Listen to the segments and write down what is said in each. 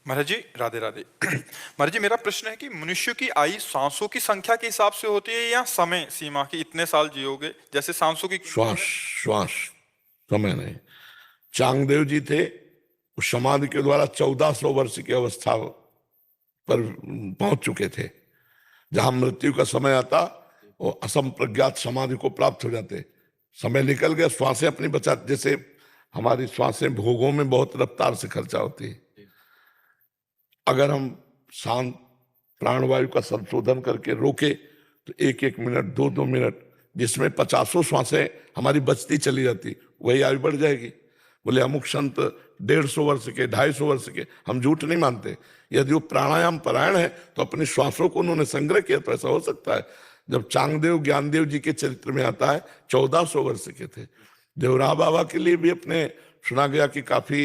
महाराज जी राधे राधे। महाराज जी मेरा प्रश्न है कि मनुष्य की आयु सांसों की संख्या के हिसाब से होती है या समय सीमा की, इतने साल जियोगे, जैसे सांसों की गिनती श्वास है? श्वास, समय नहीं। चांगदेव जी थे, उस समाधि के द्वारा 1400 वर्ष की अवस्था पर पहुंच चुके थे। जहां मृत्यु का समय आता वो असंप्रज्ञात समाधि को प्राप्त हो जाते। समय निकल गया, श्वासें अपनी बचा, जैसे हमारी श्वासें भोगों में बहुत रफ्तार से खर्चा होती है। अगर हम शांत प्राणवायु का संशोधन करके रोके तो एक एक मिनट, दो दो मिनट, जिसमें 50 श्वासें हमारी बचती चली जाती, वही आयु बढ़ जाएगी। बोले अमुक संत 150 वर्ष के, 250 वर्ष के, हम झूठ नहीं मानते। यदि वो प्राणायाम परायण है तो अपने श्वासों को उन्होंने संग्रह किया, तो ऐसा हो सकता है। जब चांगदेव ज्ञानदेव जी के चरित्र में आता है 1400 वर्ष के थे। देवराह बाबा के लिए भी अपने सुना गया कि काफी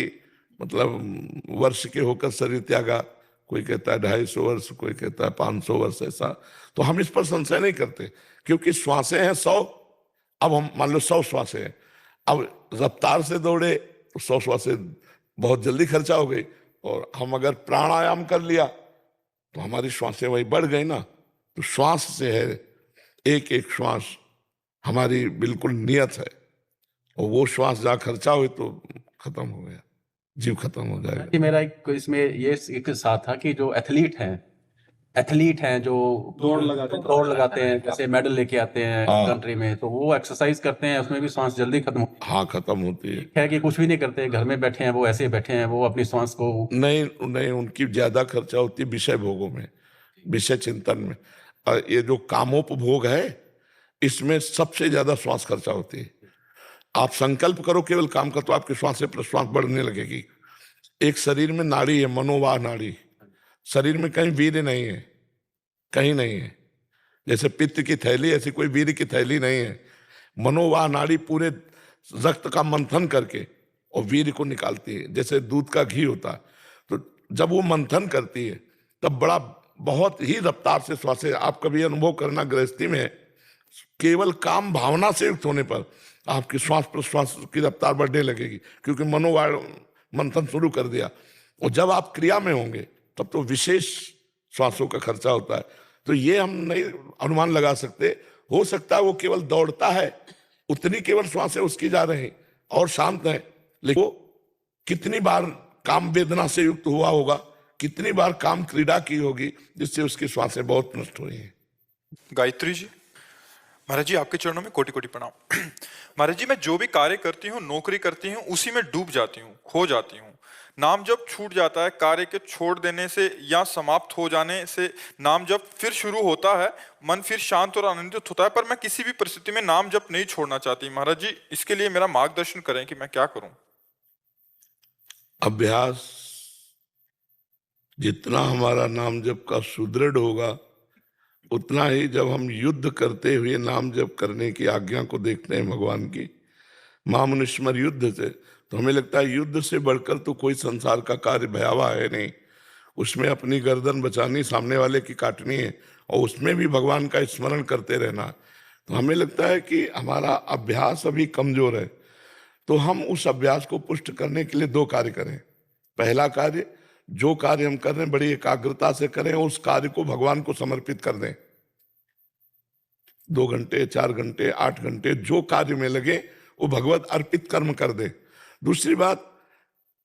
मतलब वर्ष के होकर शरीर त्यागा। कोई कहता है 250 वर्ष, कोई कहता है 500 वर्ष, ऐसा। तो हम इस पर संशय नहीं करते, क्योंकि श्वासें हैं 100। अब हम मान लो 100 श्वासें हैं, अब रफ्तार से दौड़े तो 100 श्वासें बहुत जल्दी खर्चा हो गई। और हम अगर प्राणायाम कर लिया तो हमारी श्वासें वही बढ़ गई ना। तो श्वास से है, एक एक श्वास हमारी बिल्कुल नियत है, और वो श्वास जहाँ खर्चा हुई तो खत्म हो गया, जीव खत्म हो जाएगा। कि मेरा इसमें ये एक साथ था कि जो एथलीट हैं जो दौड़ लगाते हैं, जैसे मेडल लेके आते हैं हाँ। कंट्री में, तो वो एक्सरसाइज करते हैं, उसमें भी सांस जल्दी खत्म होती हाँ, खत्म होती है कि कुछ भी नहीं करते, घर में बैठे हैं, वो ऐसे बैठे हैं, वो अपनी सांस को नहीं नहीं, उनकी ज्यादा खर्चा होती है विषय भोगों में, विषय चिंतन में। और ये जो कामोपभोग है, इसमें सबसे ज्यादा श्वास खर्चा होती है। आप संकल्प करो केवल काम का, तो आपके श्वास से प्रश्वास बढ़ने लगेगी। एक शरीर में नाड़ी है, मनोवाह नाड़ी। शरीर में कहीं वीर्य नहीं है, कहीं नहीं है। जैसे पित्त की थैली, ऐसी कोई वीर्य की थैली नहीं है। मनोवाह नाड़ी पूरे रक्त का मंथन करके और वीर्य को निकालती है, जैसे दूध का घी होता है। तो जब वो मंथन करती है तब बड़ा बहुत ही रफ्तार से श्वासें, आप कभी अनुभव करना गृहस्थी में, केवल काम भावना से युक्त होने पर आपकी श्वास प्रश्वास की रफ्तार बढ़ने लगेगी, क्योंकि मनोवाह मंथन शुरू कर दिया। और जब आप क्रिया में होंगे तब तो विशेष श्वासों का खर्चा होता है। तो ये हम नहीं अनुमान लगा सकते। हो सकता है वो केवल दौड़ता है, उतनी केवल श्वासें उसकी जा रही और शांत है, लेकिन वो कितनी बार काम वेदना से युक्त हुआ होगा, कितनी बार काम क्रीड़ा की होगी, जिससे उसकी श्वासें बहुत नष्ट हुई हैं। गायत्री जी, महाराज जी आपके चरणों में कोटि कोटि प्रणाम। महाराज जी मैं जो भी कार्य करती हूँ, नौकरी करती हूँ, उसी में डूब जाती हूँ, खो जाती हूँ। नाम जब छूट जाता है, कार्य के छोड़ देने से या समाप्त हो जाने से नाम जब फिर शुरू होता है, मन फिर शांत और आनंदित होता है। पर मैं किसी भी परिस्थिति में नाम जप नहीं छोड़ना चाहती। महाराज जी इसके लिए मेरा मार्गदर्शन करें कि मैं क्या करूं। अभ्यास जितना हमारा नाम जप का सुदृढ़ होगा, उतना ही जब हम युद्ध करते हुए नाम जप करने की आज्ञा को देखते हैं भगवान की, महामनुष्मर युद्ध से, तो हमें लगता है युद्ध से बढ़कर तो कोई संसार का कार्य भयावह है नहीं। उसमें अपनी गर्दन बचानी, सामने वाले की काटनी है, और उसमें भी भगवान का स्मरण करते रहना। तो हमें लगता है कि हमारा अभ्यास अभी कमजोर है। तो हम उस अभ्यास को पुष्ट करने के लिए 2 कार्य करें। पहला कार्य, जो कार्य हम कर रहे हैं बड़ी एकाग्रता से करें, उस कार्य को भगवान को समर्पित कर दें। 2 घंटे, 4 घंटे, 8 घंटे, जो कार्य में लगे वो भगवत अर्पित कर्म कर दे। दूसरी बात,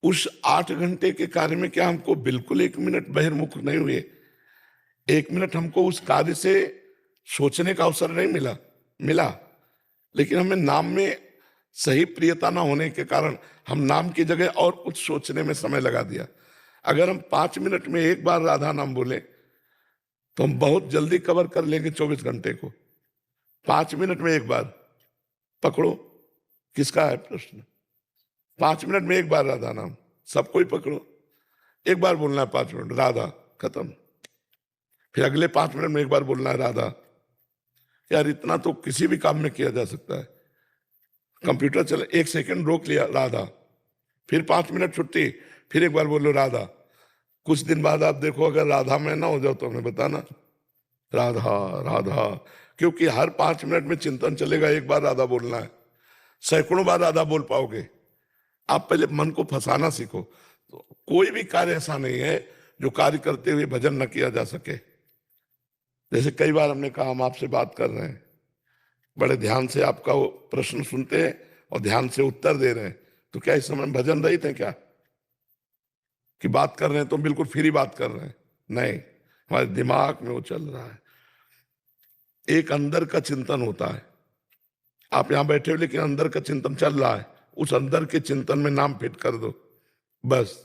उस 8 घंटे के कार्य में क्या हमको बिल्कुल 1 मिनट बहिर्मुख नहीं हुए, 1 मिनट हमको उस कार्य से सोचने का अवसर नहीं मिला, लेकिन हमें नाम में सही प्रियता ना होने के कारण हम नाम की जगह और कुछ सोचने में समय लगा दिया। अगर हम 5 मिनट में एक बार राधा नाम बोले तो हम बहुत जल्दी कवर कर लेंगे 24 घंटे को। 5 मिनट में एक बार पकड़ो, किसका है प्रश्न? 5 मिनट में एक बार राधा नाम, सबको ही पकड़ो, एक बार बोलना है 5 मिनट राधा, खत्म। फिर अगले 5 मिनट में एक बार बोलना है राधा। यार इतना तो किसी भी काम में किया जा सकता है। कंप्यूटर चले, 1 सेकंड रोक लिया, राधा, फिर 5 मिनट छुट्टी, फिर एक बार बोलो राधा। कुछ दिन बाद आप देखो, अगर राधा में ना हो जाओ तो हमें बताना, राधा राधा, क्योंकि हर 5 मिनट में चिंतन चलेगा, एक बार राधा बोलना है। सैकड़ों बार राधा बोल पाओगे। आप पहले मन को फंसाना सीखो, तो कोई भी कार्य ऐसा नहीं है जो कार्य करते हुए भजन न किया जा सके। जैसे कई बार हमने कहा, हम आपसे बात कर रहे हैं, बड़े ध्यान से आपका वो प्रश्न सुनते हैं और ध्यान से उत्तर दे रहे हैं, तो क्या इस समय भजन रहित है क्या? कि बात कर रहे हैं तो बिल्कुल फ्री बात कर रहे हैं? नहीं, हमारे दिमाग में वो चल रहा है। एक अंदर का चिंतन होता है, आप यहां बैठे हो लेकिन अंदर का चिंतन चल रहा है, उस अंदर के चिंतन में नाम फिट कर दो बस।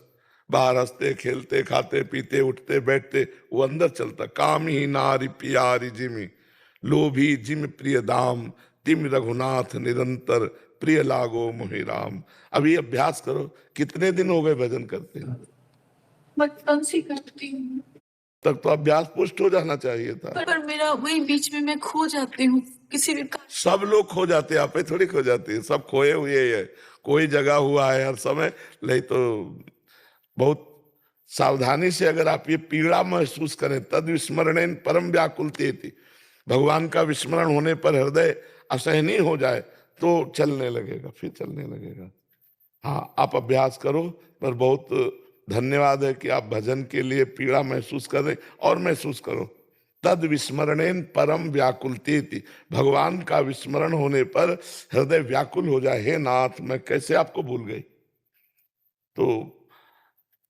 बाहर हंसते खेलते खाते पीते उठते बैठते वो अंदर चलता। काम ही नारी पियारी जिमी, लोभी जिम प्रिय दाम, तिम रघुनाथ निरंतर, प्रिय लागो मोहि राम। अभी अभ्यास करो। कितने दिन हो गए भजन करते हैं? बचपन से करती हूँ, तब तो अभ्यास पुष्ट हो जाना चाहिए था। पर मेरा वही बीच में मैं खो जाती हूँ किसी भी कार्य। सब लोग खो जाते हैं, आप ही थोड़ी खो जाते हैं, सब खोए हुए ही है। कोई जगह हुआ है हर समय, नहीं तो बहुत सावधानी से अगर आप ये पीड़ा महसूस करें, तद विस्मरणेन परम व्याकुलते थी, भगवान का विस्मरण होने पर हृदय असहनीय हो जाए तो चलने लगेगा, फिर चलने लगेगा। हाँ, आप अभ्यास करो। पर बहुत धन्यवाद है कि आप भजन के लिए पीड़ा महसूस कर रहे, और महसूस करो। तद विस्मरणेन परम व्याकुलते थी, भगवान का विस्मरण होने पर हृदय व्याकुल हो जाए, हे नाथ मैं कैसे आपको भूल गई। तो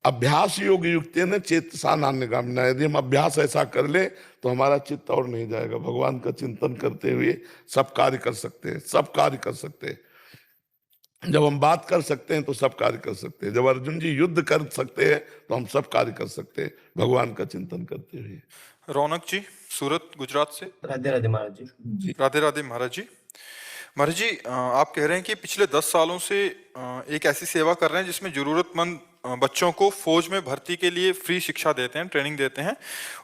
अभ्यास योग युक्त न चेतसा नान्यगामिना, यदि हम अभ्यास ऐसा कर ले तो हमारा चित्त और नहीं जाएगा। भगवान का चिंतन करते हुए सब कार्य कर सकते हैं, सब कार्य कर सकते हैं। जब हम बात कर सकते हैं तो सब कार्य कर सकते हैं। जब अर्जुन जी युद्ध कर सकते हैं तो हम सब कार्य कर सकते हैं भगवान का चिंतन करते हुए। रौनक जी, सूरत गुजरात से। राधे राधे महाराज जी। राधे राधे महाराज जी। महाराज जी, आप कह रहे हैं कि पिछले 10 सालों से एक ऐसी सेवा कर रहे हैं जिसमें जरूरतमंद बच्चों को फौज में भर्ती के लिए फ्री शिक्षा देते हैं, ट्रेनिंग देते हैं।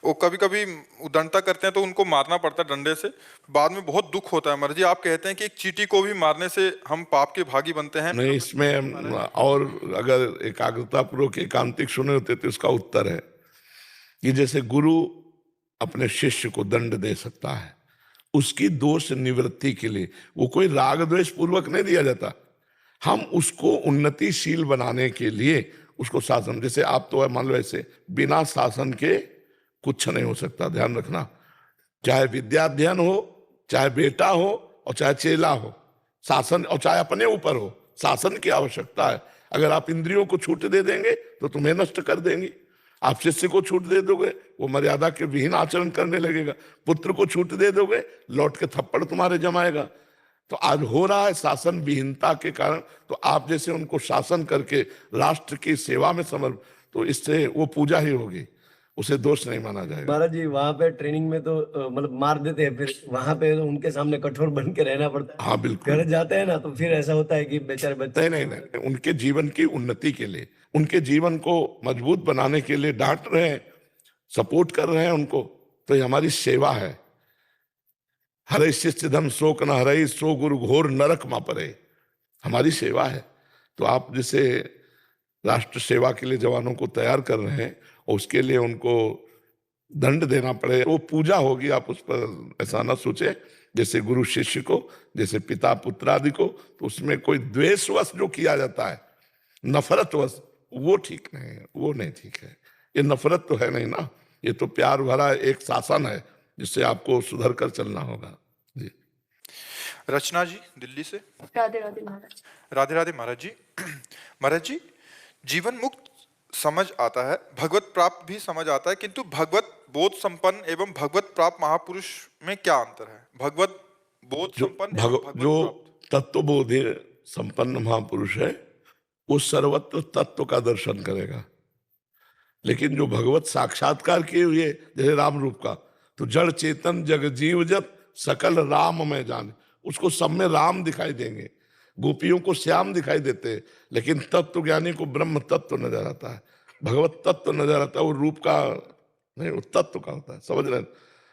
वो कभी कभी उद्दंडता करते हैं तो उनको मारना पड़ता है डंडे से, बाद में बहुत दुख होता है। महाराज जी, आप कहते हैं कि एक चींटी को भी मारने से हम पाप के भागी बनते हैं। नहीं, इसमें और अगर एकाग्रता पूर्वक एकांतिक सुने होते तो इसका उत्तर है कि जैसे गुरु अपने शिष्य को दंड दे सकता है उसकी दोष निवृत्ति के लिए, वो कोई राग द्वेष पूर्वक नहीं दिया जाता, हम उसको उन्नतिशील बनाने के लिए उसको शासन, जैसे आप तो है मान लो ऐसे, बिना शासन के कुछ नहीं हो सकता। ध्यान रखना, चाहे विद्याध्ययन हो, चाहे बेटा हो और चाहे चेला हो, शासन, और चाहे अपने ऊपर हो, शासन की आवश्यकता है। अगर आप इंद्रियों को छूट दे देंगे तो तुम्हें नष्ट कर देंगी। आप शिष्य को छूट दे दोगे, वो मर्यादा के विहीन आचरण करने लगेगा। पुत्र को छूट दे दोगे, लौट के थप्पड़ तुम्हारे जमाएगा। तो आज हो रहा है शासन विहीनता के कारण, तो आप जैसे उनको शासन करके राष्ट्र की सेवा में समर्प, तो इससे वो पूजा ही होगी, उसे दोष नहीं माना जाएगा। महाराज जी, वहां पे ट्रेनिंग में तो मतलब मार देते हैं, फिर वहां पे तो उनके सामने कठोर बन के रहना पड़ता है। हाँ बिल्कुल। घर जाते हैं ना तो फिर ऐसा होता है कि बेचारे बच्चे नहीं, उनके जीवन की उन्नति के लिए, उनके जीवन को मजबूत बनाने के लिए डांट रहे हैं, सपोर्ट कर रहे हैं उनको, तो ये हमारी सेवा है। हरे शिष्य धम शोक न हरे, सो गुरु घोर नरक मा परे, हमारी सेवा है। तो आप जैसे राष्ट्र सेवा के लिए जवानों को तैयार कर रहे हैं और उसके लिए उनको दंड देना पड़े, वो पूजा होगी। आप उस पर ऐसा ना सोचे, जैसे गुरु शिष्य को, जैसे पिता पुत्र आदि को, तो उसमें कोई द्वेषवश जो किया जाता है, नफरतवश, वो ठीक नहीं है, वो नहीं ठीक है। ये नफरत तो है नहीं ना, ये तो प्यार भरा एक शासन है जिससे आपको सुधर कर चलना होगा। जी। रचना जी, दिल्ली से। राधे राधे महाराज। राधे राधे महाराज जी। महाराज जी, जीवन मुक्त समझ आता है, भगवत प्राप्त भी समझ आता है, किंतु भगवत बोध संपन्न एवं भगवत प्राप्त महापुरुष में क्या अंतर है? भगवत बोध संपन्न एवं भगवत जो प्राप्त। तत्वबोधि संपन्न महापुरुष है वो सर्वत्र तत्व का दर्शन करेगा, लेकिन जो भगवत साक्षात्कार किए हुए, जैसे राम रूप का, तो जड़ चेतन जग जीव जत सकल राम में जाने, उसको सब में राम दिखाई देंगे। गोपियों को श्याम दिखाई देते हैं, लेकिन तत्व ज्ञानी को ब्रह्म तत्व नजर आता है, भगवत तत्व नजर आता है। वो रूप का नहीं, वो तत्व का होता है, समझ रहे?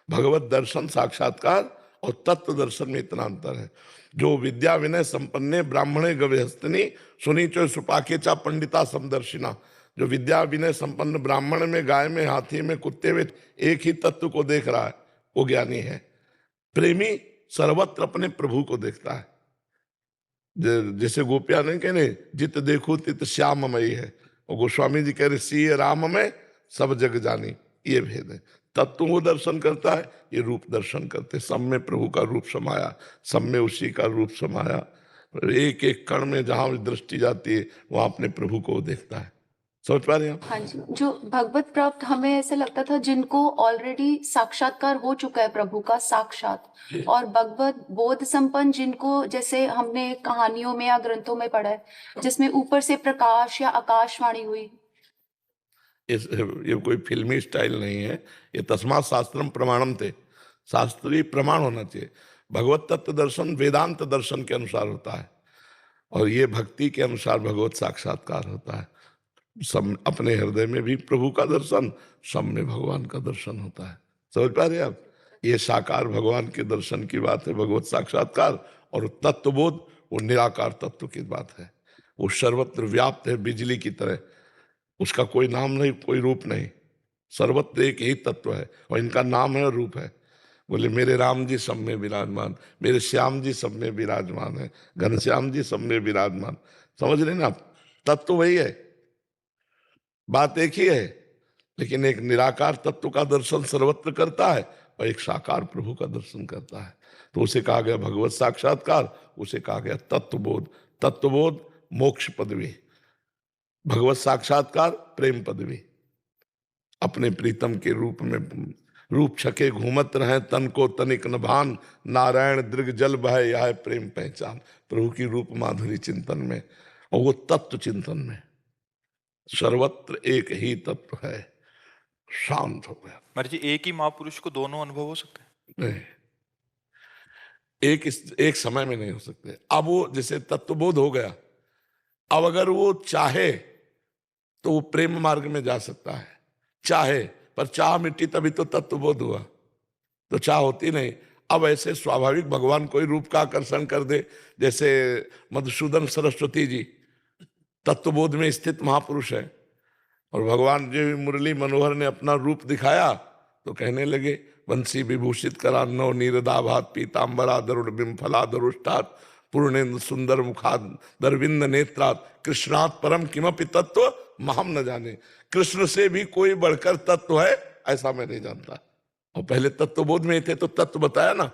भगवत दर्शन साक्षात्कार और तत्व दर्शन में इतना अंतर है। जो विद्या विनय संपन्ने ब्राह्मणे गव्यहस्तिनी सुनी चो सुपाके चा पंडिता समदर्शिना, जो विद्या विनय संपन्न ब्राह्मण में, गाय में, हाथी में, कुत्ते में एक ही तत्व को देख रहा है, वो ज्ञानी है। प्रेमी सर्वत्र अपने प्रभु को देखता है। जैसे गोपिया नहीं कहने, जित देखो तित श्याममयी है, और गोस्वामी जी कह रहे सीए राम में सब जग जानी, ये भेद है। तत्व वो दर्शन करता है, ये रूप दर्शन करते। सब में प्रभु का रूप समाया, सब में उसी का रूप समाया। एक एक कण में जहां दृष्टि जाती है वहां अपने प्रभु को देखता है। समझ पा रहे हैं आप? हाँ जी, जो भगवत प्राप्त हमें ऐसा लगता था जिनको ऑलरेडी साक्षात्कार हो चुका है प्रभु का साक्षात, और भगवत बोध संपन्न जिनको जैसे हमने कहानियों में या ग्रंथों में पढ़ा है जिसमें ऊपर से प्रकाश या आकाशवाणी हुई। ये कोई फिल्मी स्टाइल नहीं है, ये तस्मात् शास्त्रम प्रमाणम थे, शास्त्रीय प्रमाण होना चाहिए। भगवत तत्व दर्शन वेदांत दर्शन के अनुसार होता है, और ये भक्ति के अनुसार भगवत साक्षात्कार होता है। सब अपने हृदय में भी प्रभु का दर्शन, सब में भगवान का दर्शन होता है। समझ पा रहे हैं आप? ये साकार भगवान के दर्शन की बात है, भगवत साक्षात्कार। और तत्वबोध वो निराकार तत्व की बात है, वो सर्वत्र व्याप्त है बिजली की तरह, उसका कोई नाम नहीं, कोई रूप नहीं, सर्वत्र एक ही तत्व है, और इनका नाम है और रूप है। बोले मेरे राम जी सब में विराजमान, मेरे श्याम जी सब में विराजमान है, घनश्याम जी सब में विराजमान। समझ रहे ना आप? तत्व वही है, बात एक ही है, लेकिन एक निराकार तत्व का दर्शन सर्वत्र करता है और एक साकार प्रभु का दर्शन करता है। तो उसे कहा गया भगवत साक्षात्कार, उसे कहा गया तत्वबोध। तत्वबोध मोक्ष पदवी, भगवत साक्षात्कार प्रेम पदवी। अपने प्रीतम के रूप में रूप छके घूमत रहे, तन को तनिक न भान, नारायण दृग जल बहे यह प्रेम पहचान। प्रभु की रूप माधुरी चिंतन में, और वो तत्व चिंतन में। सर्वत्र एक ही तत्व है, शांत हो गया। महाराज जी एक ही महापुरुष को दोनों अनुभव हो सकते हैं? नहीं, एक समय में नहीं हो सकते। अब वो जैसे तत्वबोध हो गया, अब अगर वो चाहे तो वो प्रेम मार्ग में जा सकता है, चाहे, पर चाह मिट्टी तभी तो तत्वबोध हुआ, तो चाह होती नहीं। अब ऐसे स्वाभाविक भगवान कोई रूप का आकर्षण कर दे, जैसे मधुसूदन सरस्वती जी तत्वबोध में स्थित महापुरुष है, और भगवान जी मुरली मनोहर ने अपना रूप दिखाया तो कहने लगे वंशी विभूषित करा नव नीरदाभात पीताम्बरा दरुण बिंफला दरुष्टात पूर्णेन्द्र सुंदर मुखाद दरविंद नेत्रात कृष्णात परम किमपि तत्व महम न जाने। कृष्ण से भी कोई बढ़कर तत्व है ऐसा मैं नहीं जानता। और पहले तत्वबोध में थे तो तत्व बताया ना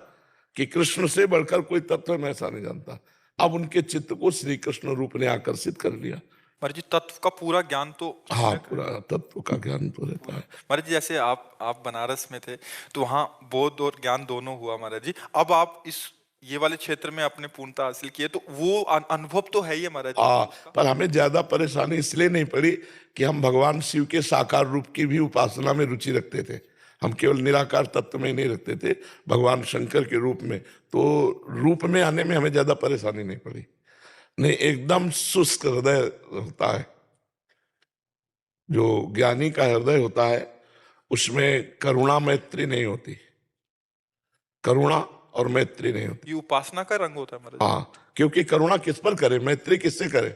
कि कृष्ण से बढ़कर कोई तत्व है, मैं ऐसा नहीं जानता। अब उनके चित्त को श्री कृष्ण रूप ने आकर्षित कर लिया। महाराज जी तत्व का पूरा ज्ञान तो हाँ, पूरा तत्व का ज्ञान तो रहता है। महाराज जी जैसे आप बनारस में थे तो वहाँ बोध और ज्ञान दोनों हुआ महाराज जी। अब आप ये वाले क्षेत्र में अपने पूर्णता हासिल किए तो वो अनुभव तो है ही महाराज जी। पर हमें ज्यादा परेशानी इसलिए नहीं पड़ी कि हम भगवान शिव के साकार रूप की भी उपासना में रुचि रखते थे। हम केवल निराकार तत्व में नहीं रखते थे, भगवान शंकर के रूप में। तो रूप में आने में हमें ज्यादा परेशानी नहीं पड़ी। नहीं, एकदम शुष्क हृदय होता है, जो ज्ञानी का हृदय होता है उसमें करुणा मैत्री नहीं होती, करुणा और मैत्री नहीं होती। ये उपासना का रंग होता है महाराज जी। हाँ, क्योंकि करुणा किस पर करे, मैत्री किससे करे?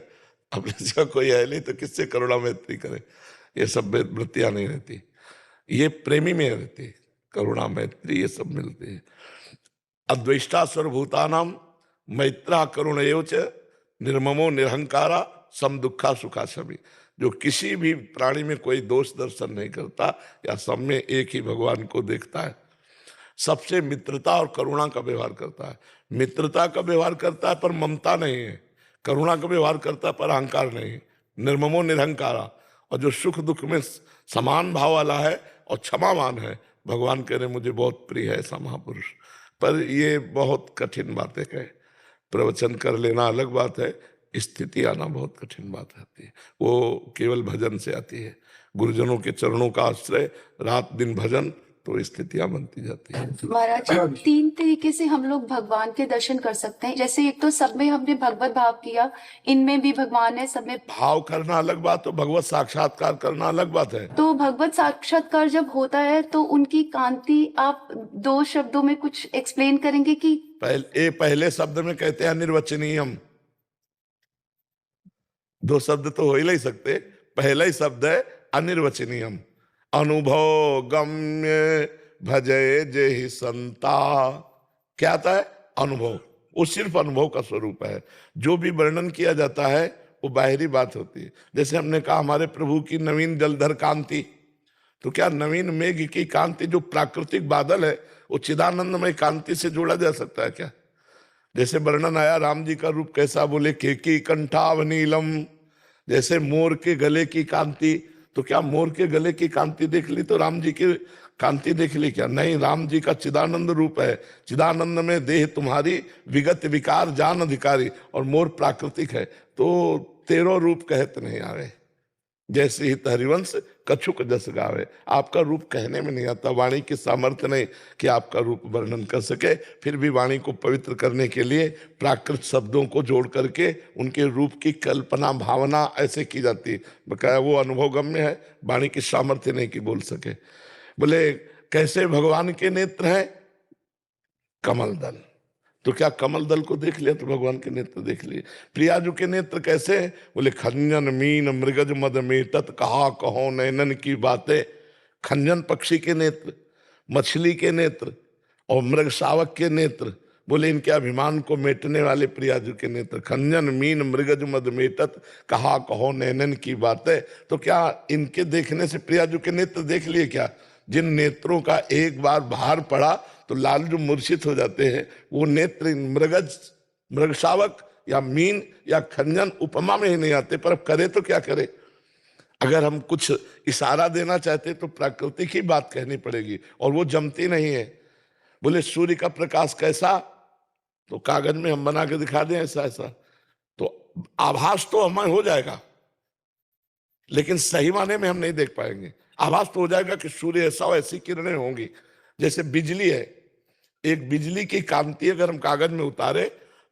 अपने जगह कोई है नहीं तो किससे करुणा मैत्री करे? ये सब वृत्तियां नहीं रहती, ये प्रेमी में रहती। करुणा मैत्री ये सब मिलती है। अद्वेष्टा सर्वभूतानाम मैत्रा करुण एवच निर्ममो निरहंकारा सम दुखा सुखा सभी। जो किसी भी प्राणी में कोई दोष दर्शन नहीं करता या सब में एक ही भगवान को देखता है, सबसे मित्रता और करुणा का व्यवहार करता है। मित्रता का व्यवहार करता है पर ममता नहीं है, करुणा का व्यवहार करता है पर अहंकार नहीं है। निर्ममो निरहंकारा, और जो सुख दुख में समान भाव वाला है और क्षमावान है, भगवान कह रहे मुझे बहुत प्रिय है ऐसा महापुरुष। पर ये बहुत कठिन बातें कहे, प्रवचन कर लेना अलग बात है, स्थिति आना बहुत कठिन बात आती है। वो केवल भजन से आती है, गुरुजनों के चरणों का आश्रय, रात दिन भजन, तो स्थितियां बनती जाती है। महाराज 3 तरीके से हम लोग भगवान के दर्शन कर सकते हैं। जैसे एक तो सब में हमने भगवत भाव किया, इनमें भी भगवान है, सब में भाव करना अलग बात, तो भगवत साक्षात्कार करना अलग बात है। तो भगवत साक्षात्कार जब होता है तो उनकी कांति आप 2 शब्दों में कुछ एक्सप्लेन करेंगे कि पहले शब्द में कहते हैं निर्वचनीयम। 2 शब्द तो हो ही नहीं सकते, पहला ही शब्द है अनिर्वचनीयम। अनुभव गम्य भजय जय संता, क्या आता है? अनुभव। वो सिर्फ अनुभव का स्वरूप है। जो भी वर्णन किया जाता है वो बाहरी बात होती है। जैसे हमने कहा हमारे प्रभु की नवीन जलधर कांति, तो क्या नवीन मेघ की कांति जो प्राकृतिक बादल है वो चिदानंदमय कांति से जोड़ा जा सकता है क्या? जैसे वर्णन आया राम जी का रूप कैसा, बोले केकी कंठाव नीलम, जैसे मोर के गले की कांति। तो क्या मोर के गले की कांति देख ली तो राम जी की कांति देख ली क्या? नहीं, राम जी का चिदानंद रूप है। चिदानंद में देह तुम्हारी विगत विकार जान अधिकारी, और मोर प्राकृतिक है। तो 13 रूप कहते नहीं आवे, जैसे ही हरिवंश कछुक जस गावे। आपका रूप कहने में नहीं आता, वाणी की सामर्थ्य नहीं कि आपका रूप वर्णन कर सके। फिर भी वाणी को पवित्र करने के लिए प्राकृत शब्दों को जोड़ करके उनके रूप की कल्पना भावना ऐसे की जाती है। बकाया वो अनुभवगम्य है, वाणी की सामर्थ्य नहीं कि बोल सके। बोले कैसे भगवान के नेत्र हैं? कमल दल। तो क्या कमल दल को देख लिया तो भगवान के नेत्र देख लिए? प्रियाजू के नेत्र कैसे हैं? बोले खंजन मीन मृगज मद में तत् कहा कहो नैनन की बातें। खंजन पक्षी के नेत्र, मछली के नेत्र और मृग शावक के नेत्र, बोले इनके अभिमान को मेटने वाले प्रियाजू के नेत्र। खंजन मीन मृगज मद मेटत कहा कहो नैनन की बातें। तो क्या इनके देखने से प्रियाजू के नेत्र देख लिए क्या? जिन नेत्रों का एक बार भार पड़ा तो लाल जो मूर्छित हो जाते हैं, वो नेत्र मृगज मृगशावक या मीन या खंजन उपमा में ही नहीं आते। पर अब करे तो क्या करे? अगर हम कुछ इशारा देना चाहते तो प्राकृतिक ही बात कहनी पड़ेगी, और वो जमती नहीं है। बोले सूर्य का प्रकाश कैसा? तो कागज में हम बना के दिखा दें ऐसा ऐसा, तो आभास तो हमें हो जाएगा, लेकिन सही माने में हम नहीं देख पाएंगे। आभास तो हो जाएगा कि सूर्य ऐसा और ऐसी किरणें होंगी। जैसे बिजली है, एक बिजली की कांति अगर हम कागज में उतारे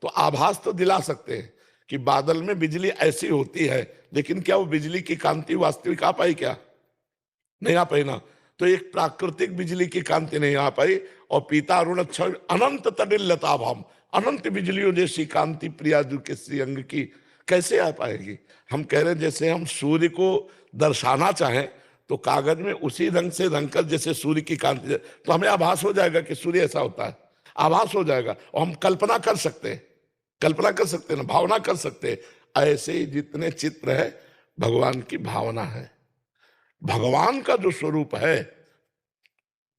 तो आभास तो दिला सकते हैं कि बादल में बिजली ऐसी होती है, लेकिन क्या वो बिजली की कांति वास्तविक आ पाई? क्या नहीं आ पाई ना। तो एक प्राकृतिक बिजली की कांति नहीं आ पाई, और पीता अरुण अनंत तडिल लताभाम, अनंत बिजलियों जैसी कांति प्रियाजू के श्रीअंग की कैसे आ पाएगी? हम कह रहे हैं जैसे हम सूर्य को दर्शाना चाहें तो कागज में उसी रंग से रंग कर, जैसे सूर्य की कांति, तो हमें आभास हो जाएगा कि सूर्य ऐसा होता है, आभास हो जाएगा, और हम कल्पना कर सकते हैं, कल्पना कर सकते हैं ना, भावना कर सकते हैं। ऐसे ही जितने चित्र है भगवान की भावना है। भगवान का जो स्वरूप है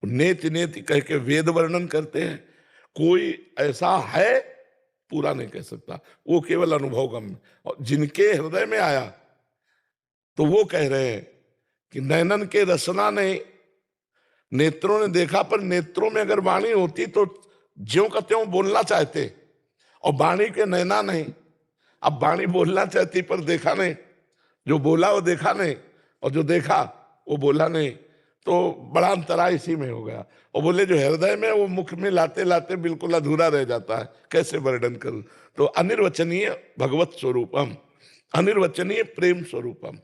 नेति नेति कह के वेद वर्णन करते हैं। कोई ऐसा है पूरा नहीं कह सकता, वो केवल अनुभवगम्य। और जिनके हृदय में आया तो वो कह रहे हैं कि नैनन के रसना नहीं, नेत्रों ने देखा, पर नेत्रों में अगर वाणी होती तो ज्यों का त्यों बोलना चाहते, और वाणी के नैना नहीं। अब वाणी बोलना चाहती पर देखा नहीं, जो बोला वो देखा नहीं, और जो देखा वो बोला नहीं। तो बड़ा अंतराय इसी में हो गया। और बोले जो हृदय में वो मुख में लाते लाते बिल्कुल अधूरा रह जाता है, कैसे वर्णन करूं? तो अनिर्वचनीय भगवत स्वरूपम, अनिर्वचनीय प्रेम स्वरूपम।